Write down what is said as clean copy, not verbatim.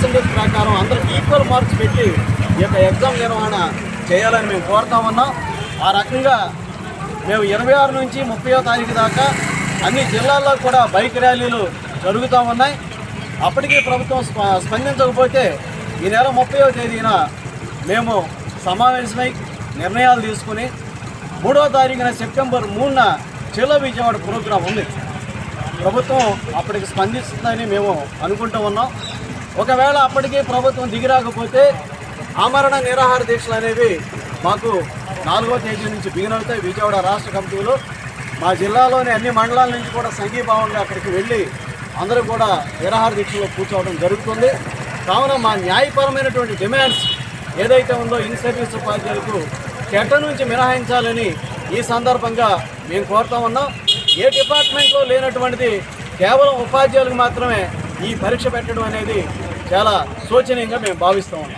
Percentage ప్రకారం అందరికి equal marks పెట్టి ఈ యొక్క ఎగ్జామ్ నిర్వహణ చేయాలని మేము కోరుతా ఉన్నాం. ఆ రకంగా మేము 26 నుంచి 30వ తారీఖు దాకా అన్ని జిల్లాల్లో కూడా బైక్ ర్యాలీలు జరుగుతూ ఉన్నాయి. అప్పటికీ ప్రభుత్వం స్పందించకపోతే ఈ నెల 30వ తేదీన మేము సమావేశమై నిర్ణయాలు తీసుకుని 3వ తారీఖున సెప్టెంబర్ 3న చెలో విజయవాడ ప్రోగ్రాం ఉంది. ప్రభుత్వం అప్పటికి స్పందిస్తుందని మేము అనుకుంటూ ఉన్నాం. ఒకవేళ అప్పటికీ ప్రభుత్వం దిగిరాకపోతే ఆమరణ నిరాహార దీక్షలు అనేవి మాకు 4వ తేదీ నుంచి బిగిన్ అవుతాయి. విజయవాడ రాష్ట్ర కమిటీలో మా జిల్లాలోని అన్ని మండలాల నుంచి కూడా సంఘీభావంగా అక్కడికి వెళ్ళి అందరూ కూడా నిరాహార దీక్షలో కూర్చోవడం జరుగుతుంది. కావున మా న్యాయపరమైనటువంటి డిమాండ్స్ ఏదైతే ఉందో ఇన్ సర్వీస్ ఉపాధ్యాయులకు కేట నుంచి మినహాయించాలని ఈ సందర్భంగా మేము కోరుతా ఉన్నాం. ఏ డిపార్ట్మెంట్లో లేనటువంటిది కేవలం ఉపాధ్యాయులకు మాత్రమే ఈ పరీక్ష పెట్టడం అనేది చాలా శోచనీయంగా మేము భావిస్తూ ఉన్నాం.